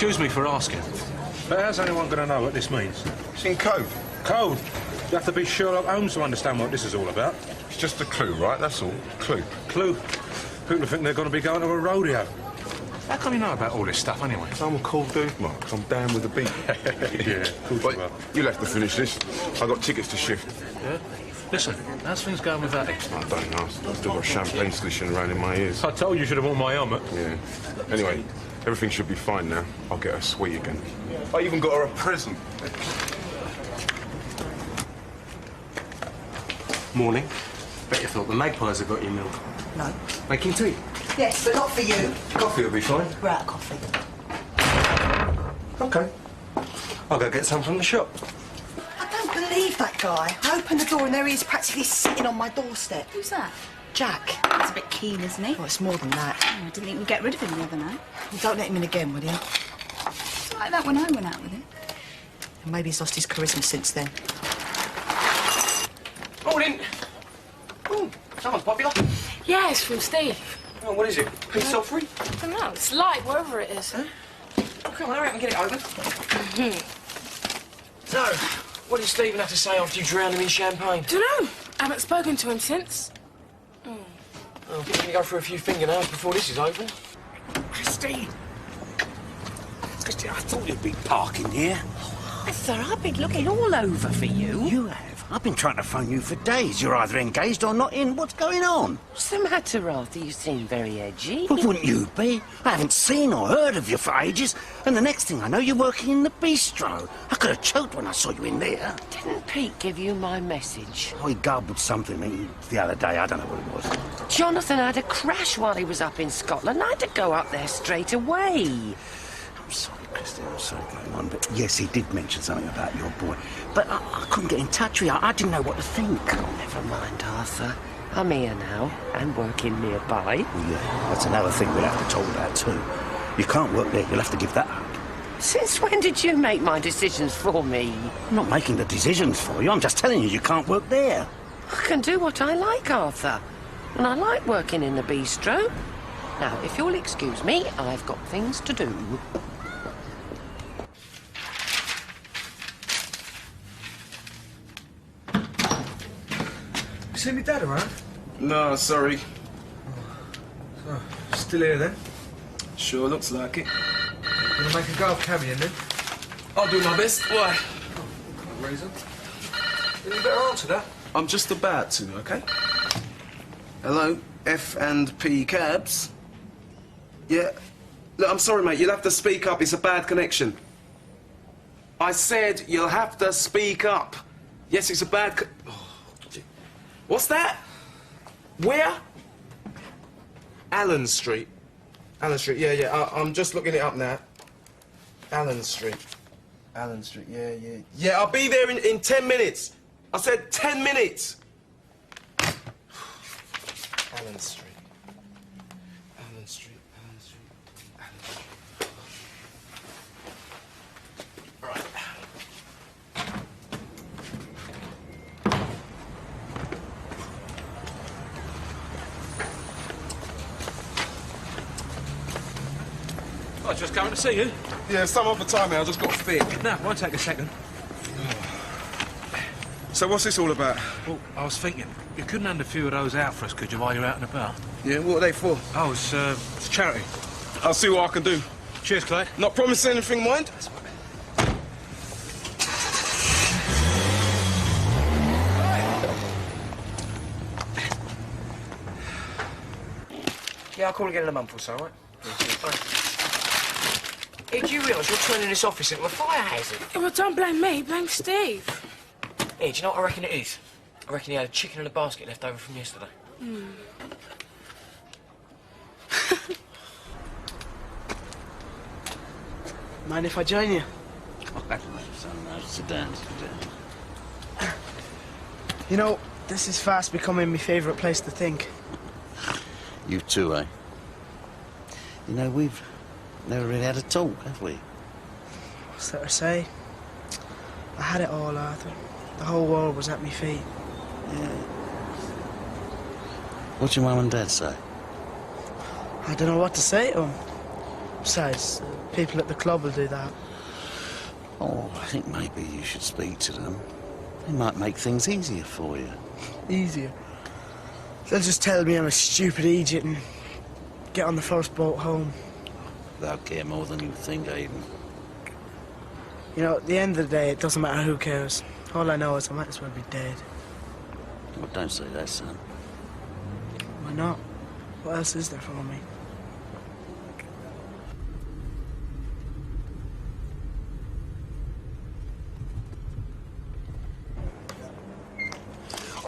Excuse me for asking, but how's anyone going to know what this means? It's in code. Code? You have to be Sherlock Holmes to understand what this is all about. It's just a clue, right? That's all. Clue. Clue? People think they're going to be going to a rodeo. How come you know about all this stuff, anyway? I'm a cool dude, Mark. I'm down with the beat. Yeah, cool. But you'll have to finish this. I got tickets to shift. Yeah? Listen, how's things going with that? I don't know. I've still got champagne slishing around in my ears. I told you should have worn my helmet. Yeah. Anyway, everything should be fine now. I'll get her sweet again. I even got her a present. Morning. Bet you thought the magpies had got your milk. No. Making tea? Yes, but not for you. Coffee will be fine. We're out of coffee. OK. I'll go get some from the shop. I don't believe that guy. I opened the door and there he is practically sitting on my doorstep. Who's that? Jack. He's a bit keen, isn't he? Oh, it's more than that. Oh, I didn't think we'd get rid of him the other night. Well, don't let him in again, will you? It's like that when I went out with him. And maybe he's lost his charisma since then. Morning. Oh, someone's popular. Yeah, it's from Steve. Oh, what is it? Peace offering? I don't know, it's light, wherever it is. Huh? OK, well, I reckon get it open. So, what did Stephen have to say after you drowned him in champagne? Dunno. I haven't spoken to him since. Oh, I think we're going to go for a few fingernails before this is over. Christy! Christy, I thought you'd be parking here. Sir, I've been looking all over for you. You have? I've been trying to phone you for days. You're either engaged or not in. What's going on? What's the matter, Arthur? You seem very edgy. Well, wouldn't you be? I haven't seen or heard of you for ages. And the next thing I know, you're working in the bistro. I could have choked when I saw you in there. Didn't Pete give you my message? Oh, he garbled something the other day. I don't know what it was. Jonathan had a crash while he was up in Scotland. I had to go up there straight away. I'm sorry, Christy. I'm sorry going on. But yes, he did mention something about your boy. But I couldn't get in touch with you. I didn't know what to think. Never mind, Arthur. I'm here now and working nearby. Well, yeah, that's another thing we'll have to talk about too. You can't work there. You'll have to give that up. Since when did you make my decisions for me? I'm not making the decisions for you. I'm just telling you can't work there. I can do what I like, Arthur. And I like working in the bistro. Now, if you'll excuse me, I've got things to do. See me dad around? No, sorry. Oh, still here then? Sure looks like it. Gonna make a go of carrying then? I'll do my best. Why? No reason. Then you better answer that. I'm just about to, OK? Hello, F&P Cabs? Yeah. Look, I'm sorry, mate. You'll have to speak up. It's a bad connection. I said you'll have to speak up. Yes, it's a bad... What's that? Where? Allen Street. Allen Street, yeah. I'm just looking it up now. Allen Street. Allen Street, yeah. Yeah, I'll be there in 10 minutes. I said 10 minutes. Allen Street. Allen Street. Right. I was just coming to see you. Yeah, some other time, man. I just got a fit. No, won't take a second. So what's this all about? Well, I was thinking, you couldn't hand a few of those out for us, could you, while you're out and about? Yeah, what are they for? Oh, it's charity. I'll see what I can do. Cheers, Clay. Not promising anything, mind? Yeah, I'll call again in a month or so, right? Hey, do you realise you're turning this office into a fire hazard? Yeah, well, don't blame me, blame Steve. Hey, do you know what I reckon it is? I reckon he had a chicken in a basket left over from yesterday. Mind if I join you? Oh, no, sit down. You know, this is fast becoming my favourite place to think. You too, eh? You know, we've never really had a talk, have we? What's that to say? I had it all, Arthur. The whole world was at my feet. Yeah. What'd your mum and dad say? I don't know what to say to them. Besides, people at the club will do that. Oh, I think maybe you should speak to them. They might make things easier for you. Easier. They'll just tell me I'm a stupid idiot and get on the first boat home. They'll care more than you think, Aiden. You know, at the end of the day, it doesn't matter who cares. All I know is I might as well be dead. Well, don't say that, son. Why not? What else is there for me?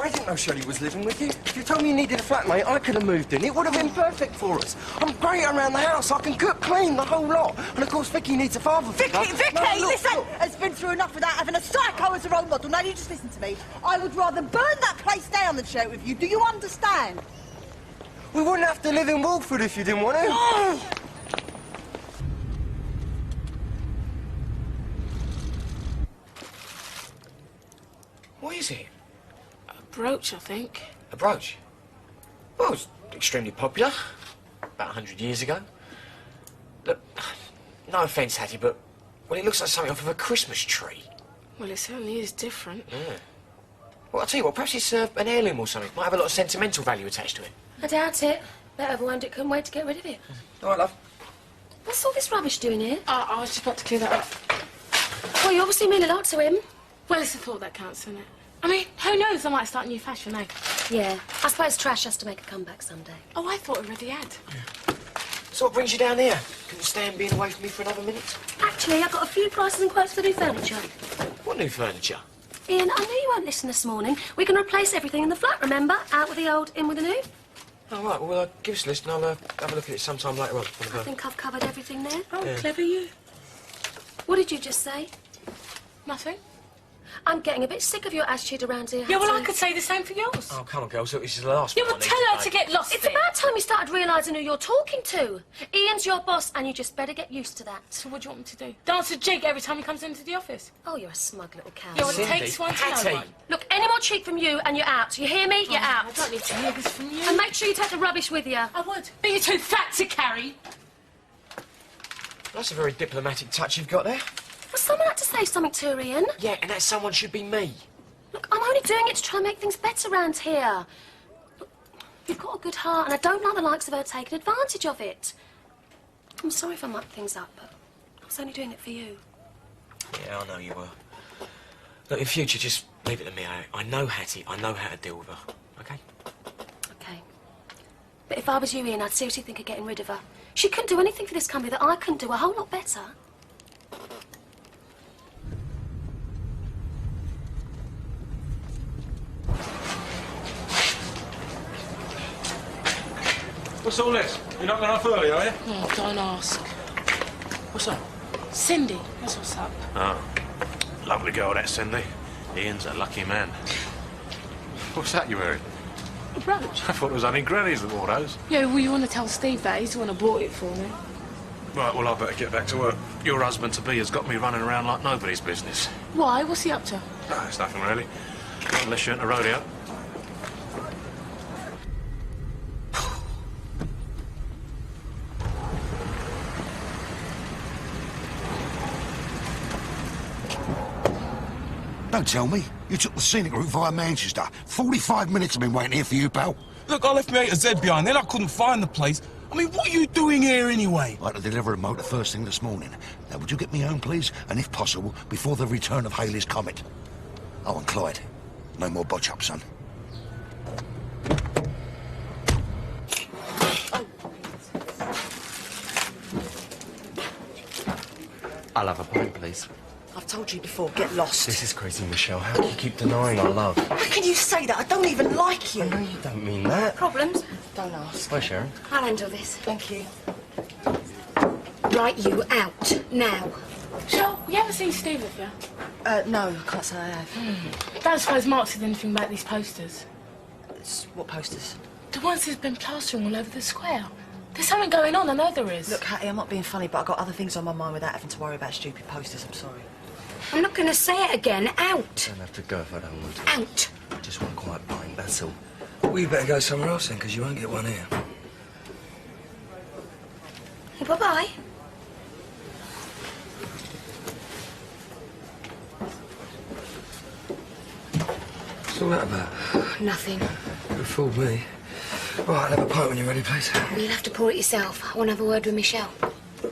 I didn't know Shelley was living with you. If you told me you needed a flatmate, I could have moved in. It would have been perfect for us. I'm great around the house. I can cook, clean, the whole lot. And of course, Vicky needs a father figure. Vicky, No, look, listen! look. Has been through enough without having a psycho as a role model. Now, you just listen to me. I would rather burn that place down than share it with you. Do you understand? We wouldn't have to live in Wolford if you didn't want to. What is it? A brooch, I think. A brooch? Well, it was extremely popular. About 100 years ago. Look, no offence, Hattie, but... well, it looks like something off of a Christmas tree. Well, it certainly is different. Yeah. Well, I'll tell you what, perhaps it's an heirloom or something. Might have a lot of sentimental value attached to it. I doubt it. That overwhelmed it couldn't wait to get rid of it. All right, love. What's all this rubbish doing here? I was just about to clear that up. Well, you obviously mean a lot to him. Well, it's the thought that counts, isn't it? I mean, who knows? I might start a new fashion, eh? Yeah. I suppose trash has to make a comeback someday. Oh, I thought it already had. So what brings you down here? Couldn't stand being away from me for another minute? Actually, I got a few prices and quotes for new furniture. What new furniture? Ian, I knew you won't listen this morning. We can replace everything in the flat, remember? Out with the old, in with the new. Oh, right, well, give us a list and I'll have a look at it sometime later on. I think I've covered everything there. Oh, Yeah. clever you. What did you just say? Nothing. I'm getting a bit sick of your attitude around here, Yeah, well, I Hattie. could say the same for yours. Oh, come on, girls. Look, this is the last Yeah, one. well, tell her to get lost It's then. about time you started realising who you're talking to. Ian's your boss, and you just better get used to that. So what do you want me to do? Dance a jig every time he comes into the office? Oh, you're a smug little cow. Yeah, well, it Cindy, takes one to know Hattie. one. Look, any more cheek from you, and you're out. You hear me? You're out. I don't need to hear this from you. And make sure you take the rubbish with you. I would. But you're too fat to carry. That's a very diplomatic touch you've got there. Well, someone had to say something to her, Ian. Yeah, and that someone should be me. Look, I'm only doing it to try and make things better around here. Look, you've got a good heart, and I don't like the likes of her taking advantage of it. I'm sorry if I mucked things up, but I was only doing it for you. Yeah, I know you were. Look, in future, just leave it to me. I know Hattie. I know how to deal with her. Okay? Okay. But if I was you, Ian, I'd seriously think of getting rid of her. She couldn't do anything for this company that I couldn't do a whole lot better. What's all this? You're not going off early, are you? Oh, don't ask. What's up? Cindy, that's what's up. Oh, lovely girl, that Cindy. Ian's a lucky man. What's that you're wearing? A brooch. I thought it was only grannies that wore those. Yeah, well, you want to tell Steve that. He's the one who bought it for me. Right, well, I better get back to work. Your husband-to-be has got me running around like nobody's business. Why? What's he up to? No, it's nothing really. Not unless you're into rodeo. Don't tell me. You took the scenic route via Manchester. 45 minutes I've been waiting here for you, pal. Look, I left my A to Z behind, then I couldn't find the place. I mean, what are you doing here anyway? I had to deliver a motor first thing this morning. Now, would you get me home, please? And if possible, before the return of Halley's Comet. Oh, and Clyde, no more botch up, son. I'll have a pint, please. I've told you before, get lost. This is crazy, Michelle. How can you keep denying our love? How can you say that? I don't even like you. I know you don't mean that. Problems? Don't ask. Hi, Sharon. I'll handle this. Thank you. Right, you out. Now. Shell, you haven't seen Steve, have you? No, I can't say I have. Don't suppose Mark said anything about these posters? What posters? The ones he's been plastering all over the square. There's something going on, I know there is. Look, Hattie, I'm not being funny, but I've got other things on my mind without having to worry about stupid posters. I'm sorry. I'm not going to say it again. Out. Don't have to go if I don't want to. Out. I just want a quiet pint, that's all. Well, you better go somewhere else then, because you won't get one here. Hey, bye-bye. all that about? Nothing. You fooled me. Right, I'll have a pint when you're ready, please. Well, you'll have to pour it yourself. I want to have a word with Michelle.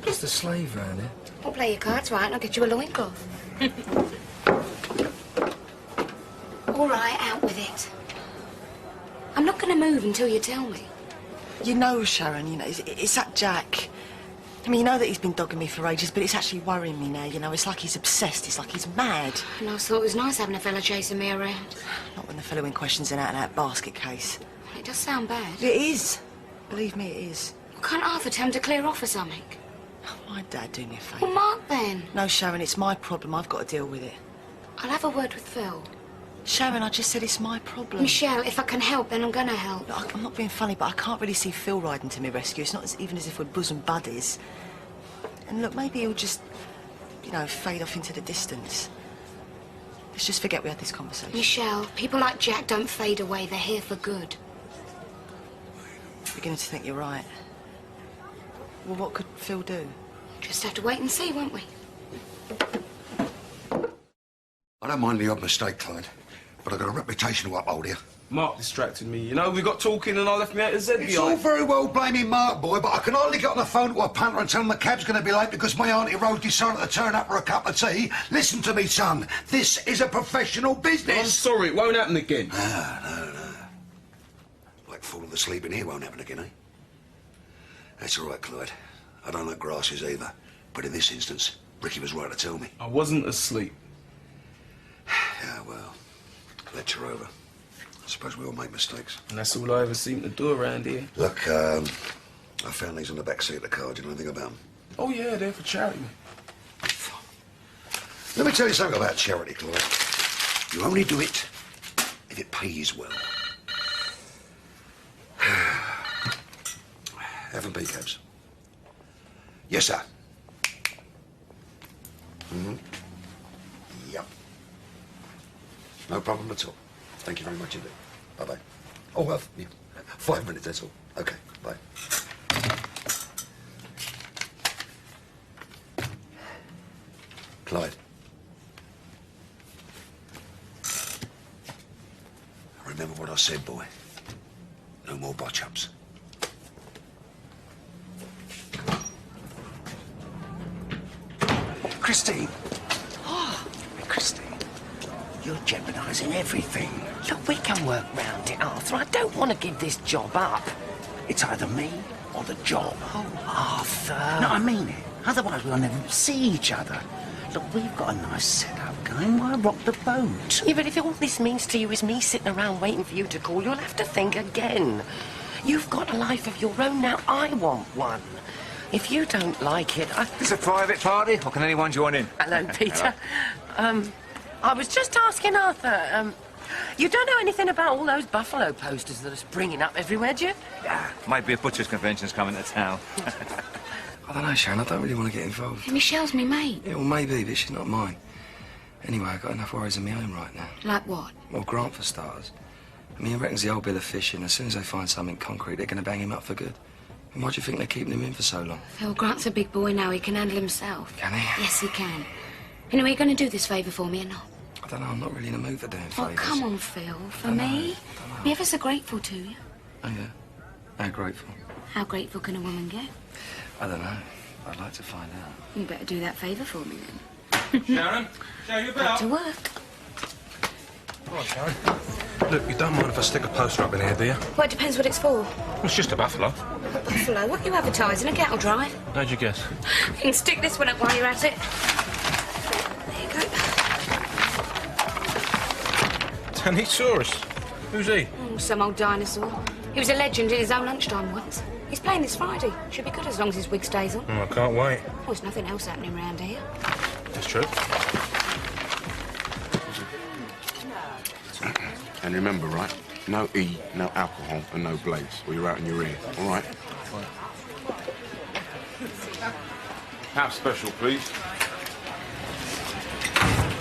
Just a slave round here. I'll play your cards right and I'll get you a loincloth. All right, out with it. I'm not going to move until you tell me. You know, Sharon, you know, it's that Jack. I mean, you know that he's been dogging me for ages, but it's actually worrying me now, you know. It's like he's obsessed. It's like he's mad. And I thought it was nice having a fella chasing me around. Not when the fellow in question's an out-and-out basket case. It does sound bad. It is. Believe me, it is. Well, can't Arthur tell him to clear off or something? My dad do me a favour. Well, Mark, then. No, Sharon, it's my problem. I've got to deal with it. I'll have a word with Phil. Sharon, I just said it's my problem. Michelle, if I can help, then I'm going to help. Look, I'm not being funny, but I can't really see Phil riding to my rescue. It's not even as if we're bosom buddies. And look, maybe he'll just, you know, fade off into the distance. Let's just forget we had this conversation. Michelle, people like Jack don't fade away. They're here for good. I'm beginning to think you're right. Well, what could Phil do? Just have to wait and see, won't we? I don't mind the odd mistake, Clyde, but I've got a reputation to uphold here. Mark distracted me, you know. We got talking and I left me out of Z It's all very well blaming Mark, boy, but I can hardly get on the phone to a punter and tell him the cab's going to be late because my auntie Rose decided to turn up for a cup of tea. Listen to me, son. This is a professional business. I'm sorry, it won't happen again. No. Like falling asleep in here won't happen again, eh? That's all right, Clyde. I don't like grasses either. But in this instance, Ricky was right to tell me. I wasn't asleep. Yeah, well, lecture over. I suppose we all make mistakes. And that's all I ever seem to do around here. Look, I found these on the back seat of the car. Do you know anything about them? Oh, yeah, they're for charity. Let me tell you something about charity, Clyde. You only do it if it pays well. F&P cabs. Yes, sir. Yep. No problem at all. Thank you very much indeed. Bye-bye. Oh, well, yeah. 5 minutes, that's all. Okay, bye. Clyde. Remember what I said, boy. No more botch-ups. Christine. Oh, Christine. You're jeopardising everything. look, we can work round it, Arthur. I don't want to give this job up. It's either me or the job. Oh, Arthur. No, I mean it. Otherwise we'll never see each other. Look, we've got a nice setup going. Why rock the boat? Yeah, but if all this means to you is me sitting around waiting for you to call, you'll have to think again. You've got a life of your own now. I want one. If you don't like it, It's a private party, or can anyone join in? Hello, Peter. I was just asking Arthur, you don't know anything about all those buffalo posters that are springing up everywhere, do you? Might be a butcher's convention's coming to town. I don't know, Sharon. I don't really want to get involved. Michelle's me mate. Yeah, well, maybe, but she's not mine. Anyway, I've got enough worries of my own right now. Like what? Well, Grant, for starters. I mean, he reckons the old bill of fishing, as soon as they find something concrete, they're going to bang him up for good. And why do you think they're keeping him in for so long? Phil, Grant's a big boy now. He can handle himself. Can he? Yes, he can. Anyway, you going to do this favour for me or not? I don't know. I'm not really in the mood for doing Oh, favours. come on, Phil. For me? Be ever so grateful to you. Oh, yeah? How grateful? How grateful can a woman get? I don't know. I'd like to find out. You better do that favour for me, then. Sharon? Sharon, you Back to work. Come on, Sharon. Look, you don't mind if I stick a poster up in here, do you? Well, it depends what it's for. Well, it's just a buffalo. A buffalo? What are you advertising? A cattle drive? How'd you guess? You can stick this one up while you're at it. There you go. Tannosaurus. Who's he? Oh, some old dinosaur. He was a legend in his own lunchtime once. He's playing this Friday. Should be good as long as his wig stays on. Oh, I can't wait. Oh, there's nothing else happening around here. That's true. And remember, right? No E, no alcohol, and no blades, or you're out in your ear, all right? Half special, please.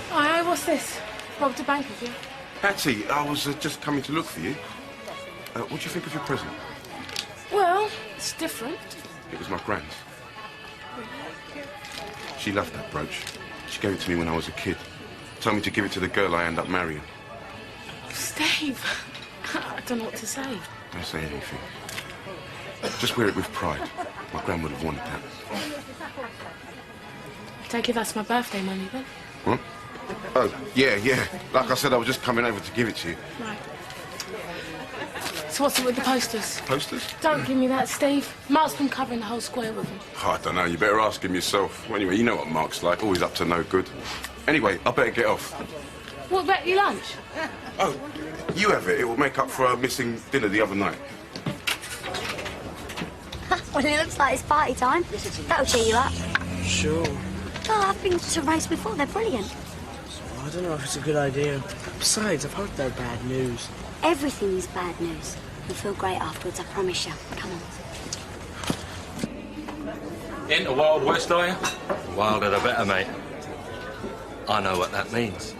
Hi, what's this? Robbed a bank, have you? Patty, I was just coming to look for you. What do you think of your present? Well, it's different. It was my grand's. She loved that brooch. She gave it to me when I was a kid. Told me to give it to the girl I end up marrying. Steve, I don't know what to say. Don't say anything. Just wear it with pride. My gran would have wanted that. Take it that's my birthday money then. Huh? Oh, yeah. Like I said, I was just coming over to give it to you. Right. So what's it with the posters? Posters? Don't give me that, Steve. Mark's been covering the whole square with them. Oh, I don't know. You better ask him yourself. Well, anyway, you know what Mark's like. Always up to no good. Anyway, I better get off. What about your lunch? Oh, you have it. It will make up for our missing dinner the other night. Well, it looks like it's party time. That'll cheer you up. Sure. Oh, I've been to raves before. They're brilliant. I don't know if it's a good idea. Besides, I've heard they're bad news. Everything is bad news. You'll feel great afterwards, I promise you. Come on. Into Wild West, are you? Wilder the better, mate. I know what that means.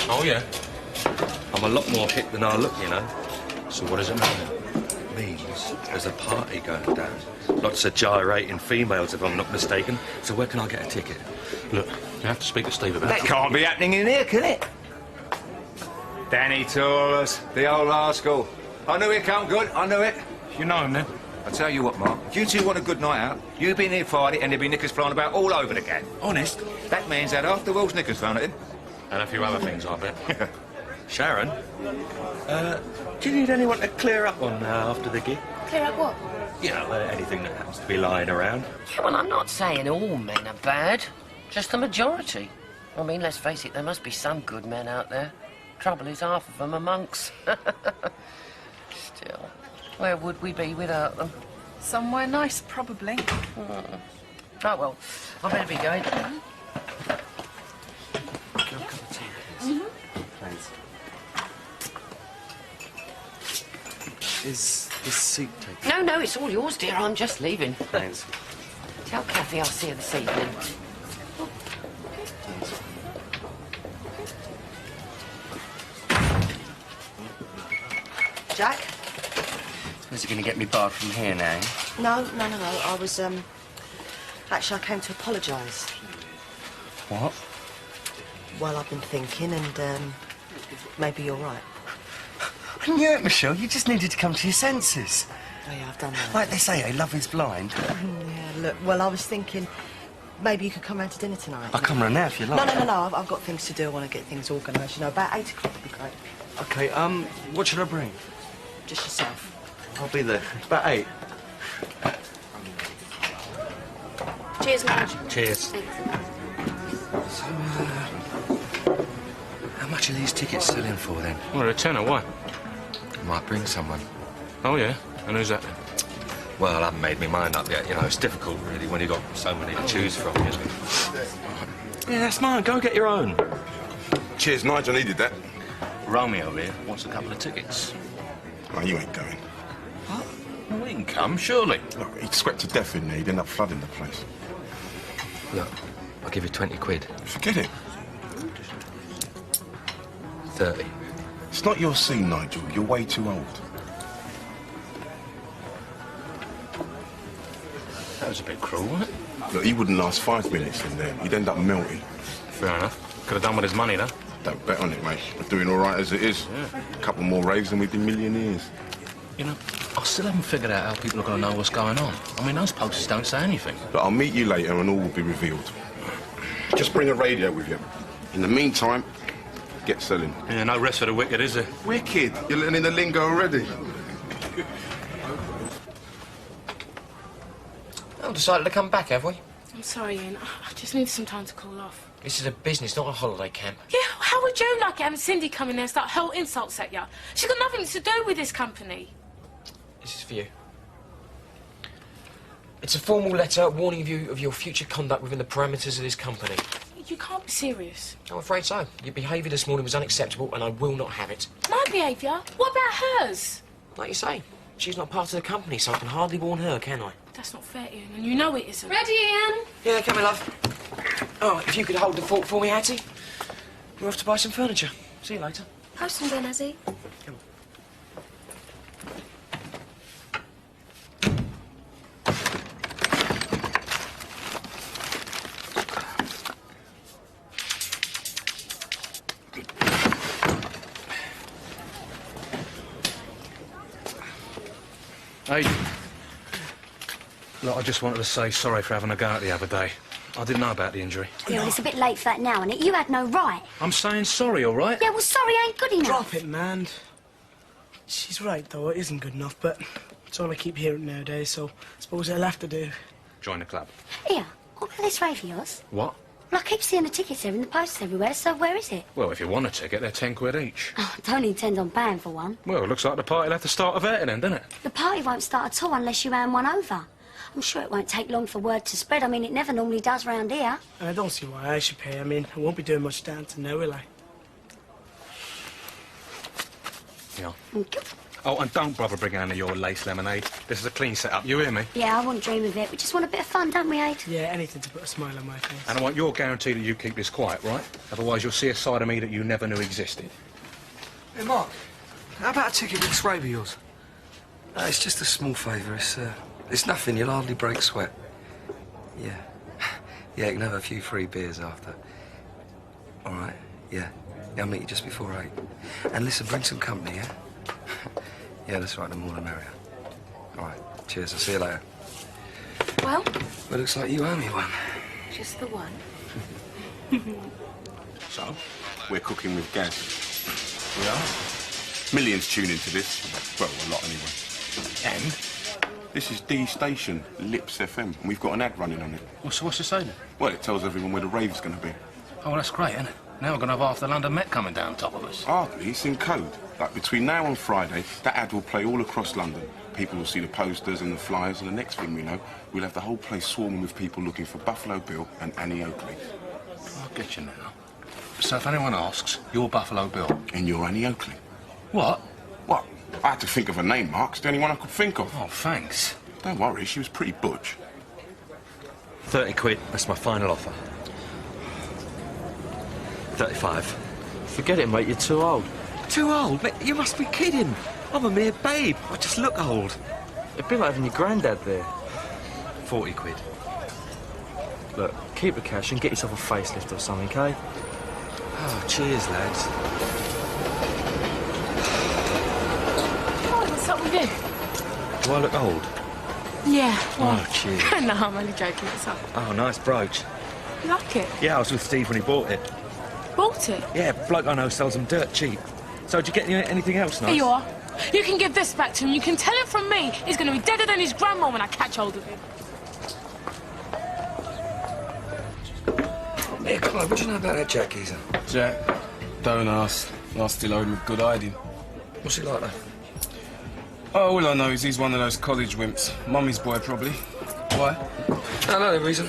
Oh, yeah? I'm a lot more hip than I look, you know. So what does it mean? It means there's a party going down. Lots of gyrating females, if I'm not mistaken. So where can I get a ticket? Look, you have to speak to Steve about That it. can't be happening in here, can it? Danny Taurus, the old rascal. I knew he'd come good, I knew it. You know him then? I tell you what, Mark, if you two want a good night out, you be near Friday and there'll be knickers flying about all over the gang. Honest, that man's had half the world's knickers thrown at him. And a few other things, I bet. Sharon, do you need anyone to clear up on after the gig? Clear up what? You know, anything that happens to be lying around. Yeah, well, I'm not saying all men are bad, just the majority. I mean, let's face it, there must be some good men out there. Trouble is, half of them are monks. Still, where would we be without them? Somewhere nice, probably. Oh, well, I better be going. Thanks. Is this seat taken? No, it's all yours, dear. I'm just leaving. Thanks. Tell Kathy I'll see her this evening. Jack? Suppose you're going to get me barred from here now? No. I was, actually, I came to apologise. What? Well, I've been thinking, and, maybe you're right. I knew it, Michelle. You just needed to come to your senses. Oh, yeah, I've done that. Like they say, love is blind. Yeah, look, well, I was thinking maybe you could come round to dinner tonight. I'll come round now if you like. No. I've got things to do. I want to get things organised. You know, about 8 o'clock would be great. OK, what should I bring? Just yourself. I'll be there. About 8. Cheers, Marge. Cheers. So, how much are these tickets selling for, then? Well, a tenner, why? I might bring someone. Oh, yeah? And who's that then? Well, I haven't made my mind up yet. You know, it's difficult, really, when you've got so many to choose from, you know. Yeah, that's mine. Go get your own. Cheers, Nigel. I needed that. Romeo here wants a couple of tickets. Oh, you ain't going. What? Well, he can come, surely. Look, he'd sweat to death in there. He'd end up flooding the place. Look, I'll give you 20 quid. Forget it. 30. It's not your scene, Nigel. You're way too old. That was a bit cruel, wasn't it? Look, he wouldn't last 5 minutes in there. He'd end up melting. Fair enough. Could have done with his money, though. Don't bet on it, mate. We're doing all right as it is. Yeah. A couple more raves and we'd be millionaires. You know, I still haven't figured out how people are going to know what's going on. I mean, those posters don't say anything. But I'll meet you later and all will be revealed. Just bring a radio with you. In the meantime, get selling. Yeah, no rest for the wicked, is there? Wicked? You're learning the lingo already. Oh, decided to come back, have we? I'm sorry, Ian. I just need some time to cool off. This is a business, not a holiday camp. Yeah, how would you like it having Cindy come in there and start hurl insults at you? She's got nothing to do with this company. This is for you. It's a formal letter warning you of your future conduct within the parameters of this company. You can't be serious. I'm afraid so. Your behaviour this morning was unacceptable and I will not have it. My behaviour? What about hers? Like you say, she's not part of the company, so I can hardly warn her, can I? That's not fair, Ian, and you know it isn't. Ready, Ian? Yeah, come here, love. Oh, if you could hold the fort for me, Hattie. We're off to buy some furniture. See you later. Have some dinner, Ezzy. Come on. Hey. Look, I just wanted to say sorry for having a go at the other day. I didn't know about the injury. Yeah, well, it's a bit late for that now, isn't it? You had no right. I'm saying sorry, all right? Yeah, well, sorry ain't good enough. Drop it, man. She's right, though. It isn't good enough, but it's all I keep hearing nowadays, so I suppose I'll have to do. Join the club. Here, what about this rave of yours? What? Well, I keep seeing the tickets there in the posters everywhere, so where is it? Well, if you want a ticket, they're 10 quid each. Oh, I don't intend on paying for one. Well, it looks like the party'll have to start of it then, doesn't it? The party won't start at all unless you hand one over. I'm sure it won't take long for word to spread. I mean, it never normally does round here. And I don't see why I should pay. I mean, I won't be doing much dancing now, will I? Yeah. Thank you. Oh, and don't bother bringing any of your lace lemonade. This is a clean setup, you hear me? Yeah, I wouldn't dream of it. We just want a bit of fun, don't we, Aid? Yeah, anything to put a smile on my face. And I want your guarantee that you keep this quiet, right? Otherwise, you'll see a side of me that you never knew existed. Hey, Mark, how about a ticket with this rave of yours? No, it's just a small favour. It's nothing. You'll hardly break sweat. Yeah. Yeah, you can have a few free beers after. All right? Yeah. Yeah, I'll meet you just before 8. And listen, bring some company, yeah? Yeah, that's right. The more the merrier. All right. Cheers. I'll see you later. Well? Well, looks like you owe me one. Just the one. So, we're cooking with gas. We are. Millions tune into this. Well, a lot anyway. And this is D Station, Lips FM, and we've got an ad running on it. What's it saying? Well, it tells everyone where the rave's going to be. Oh, that's great, isn't it? Now we're going to have half the London Met coming down top of us. Hardly, it's in code. Like, between now and Friday, that ad will play all across London. People will see the posters and the flyers, and the next thing we know, we'll have the whole place swarming with people looking for Buffalo Bill and Annie Oakley. I'll get you now. So if anyone asks, you're Buffalo Bill. And you're Annie Oakley. What? What? I had to think of a name, Mark. It's the only one I could think of. Oh, thanks. Don't worry, she was pretty butch. 30 quid, that's my final offer. 35. Forget it, mate. You're too old. Too old? Mate, you must be kidding. I'm a mere babe. I just look old. It'd be like having your granddad there. 40 quid. Look, keep the cash and get yourself a facelift or something, okay? Oh, cheers, lads. Oh, what's up with you? Do I look old? Yeah, well... Oh, cheers. No, I'm only joking. What's up? Oh, nice brooch. You like it? Yeah, I was with Steve when he bought it. Bought it? Yeah, bloke I know sells them dirt cheap. So, did you get anything else nice? Here you are. You can give this back to him. You can tell him from me he's going to be deader than his grandma when I catch hold of him. Hey, Clive, what do you know about that Jack geezer? Jack, don't ask. I still owe him a good hiding. What's he like, though? Oh, all I know is he's one of those college wimps. Mummy's boy, probably. Why? I know the reason.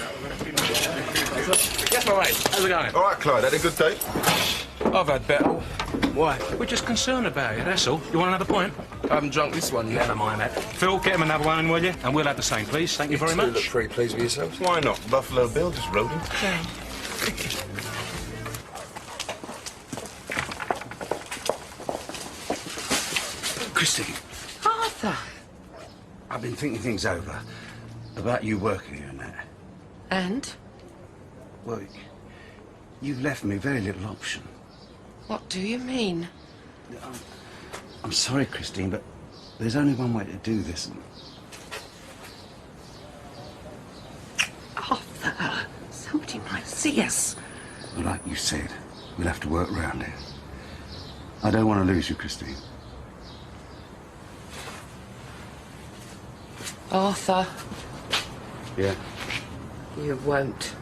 Yes, my mate. How's it going? All right, Clyde, had a good day? I've had better. Why? We're just concerned about you, that's all. You want another point? I haven't drunk this one yet. Never mind that. Phil, get him another one, will you? And we'll have the same, please. Thank you very much. Look pretty pleased with yourselves. Why not? Buffalo Bill just rode him. Christine, Arthur. I've been thinking things over about you working here and that. And? Well, you've left me very little option. What do you mean? I'm sorry, Christine, but there's only one way to do this. Arthur, somebody might see us. Well, like you said, we'll have to work round it. I don't want to lose you, Christine. Arthur, Yeah? you won't.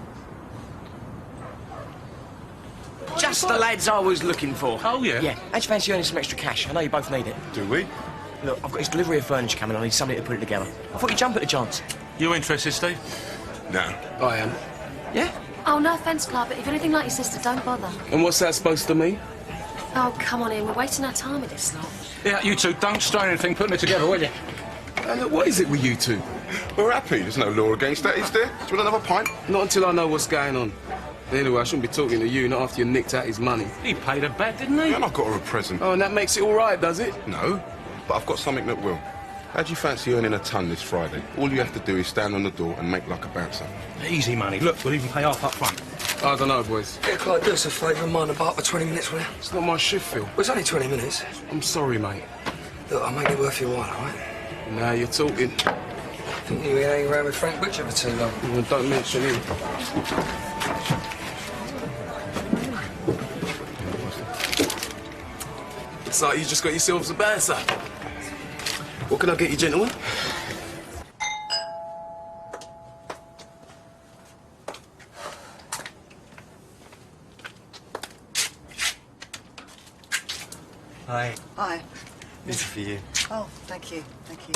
Just the lads I was looking for. Oh, yeah? Yeah. How'd you fancy earning some extra cash? I know you both need it. Do we? Look, I've got this delivery of furniture coming. I need somebody to put it together. I thought you'd jump at the chance. You interested, Steve? No. I am. Yeah? Oh, no offence, Clark, but if you're anything like your sister, don't bother. And what's that supposed to mean? Oh, come on in. We're wasting our time with this lot. Yeah, you two, don't strain anything putting it together, will you? Look, what is it with you two? We're happy. There's no law against that, is there? Do you want another pint? Not until I know what's going on. Anyway, I shouldn't be talking to you, not after you nicked out his money. He paid a bet, didn't he? And I've got her a present. Oh, and that makes it all right, does it? No, but I've got something that will. How'd you fancy earning a ton this Friday? All you have to do is stand on the door and make like a bouncer. Easy money. Look, we'll even pay half up front. I don't know, boys. Yeah, Clive, do us a favour and mind about for 20 minutes, will you? It's not my shift, Phil. Well, it's only 20 minutes. I'm sorry, mate. Look, I'll make it worth your while, all right? Now you're talking. I think you hang around with Frank Butcher for too long. Well, don't mention him. It's like you just got yourselves a bouncer. What can I get you, gentlemen? Hi. Hi. This is for you. Oh, thank you, thank you.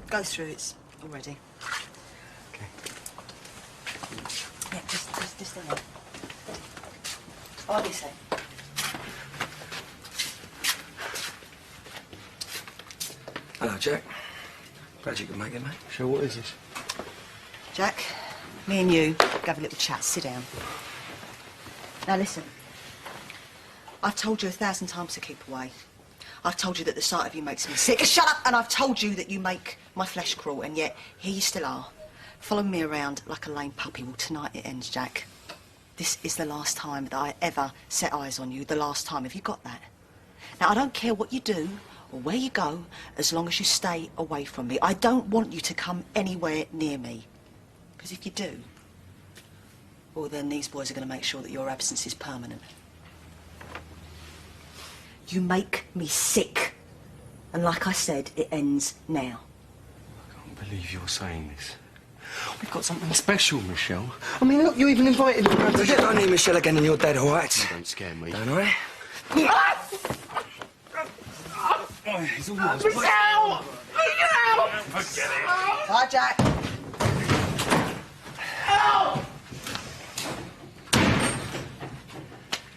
Go through, it's all ready. Okay. Yeah, just in there. I'll be safe. Hello, Jack. Glad you could make it, mate. Sure, what is this? Jack, me and you have a little chat. Sit down. Now listen. I've told you 1,000 times to keep away. I've told you that the sight of you makes me sick. Shut up! And I've told you that you make my flesh crawl, and yet here you still are, following me around like a lame puppy. Well, tonight it ends, Jack. This is the last time that I ever set eyes on you. The last time. Have you got that? Now, I don't care what you do or where you go, as long as you stay away from me. I don't want you to come anywhere near me. Because if you do, well, then these boys are going to make sure that your absence is permanent. You make me sick. And like I said, it ends now. I can't believe you're saying this. We've got something special, Michelle. I mean, look, you even invited me round to get on here, Michelle, again, and you're dead, all right? You don't scare me. Don't I? Oh, he's all yours. Michelle! Michelle! Forget it. Bye, Jack.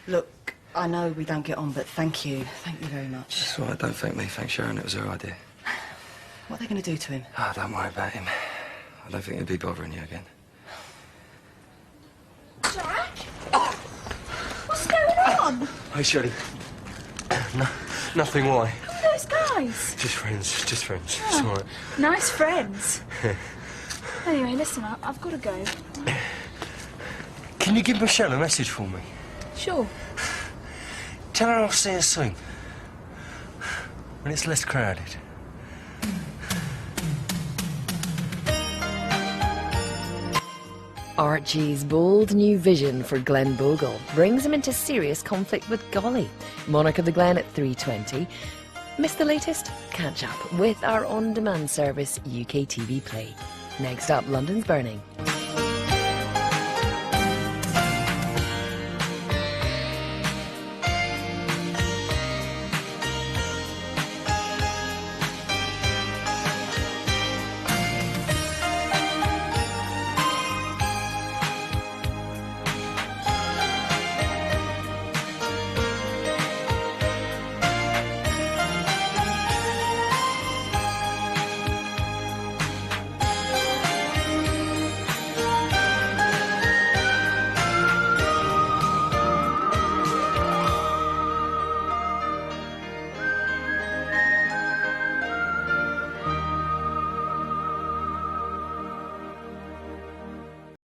Look, I know we don't get on, but thank you. Thank you very much. It's all right, don't thank me. Thanks, Sharon. It was her idea. What are they going to do to him? Oh, don't worry about him. I don't think he'll be bothering you again. Jack? What's going on? Hey, Shirley. No, nothing, why? Who are those guys? Just friends, just friends. Oh, It's all right. Nice friends. Anyway, listen, I've got to go. Can you give Michelle a message for me? Sure. Tell her I'll see her soon. When it's less crowded. Archie's bold new vision for Glen Bogle brings him into serious conflict with Golly. Monarch of the Glen at 3:20. Miss the latest? Catch up with our on-demand service UK TV Play. Next up, London's Burning.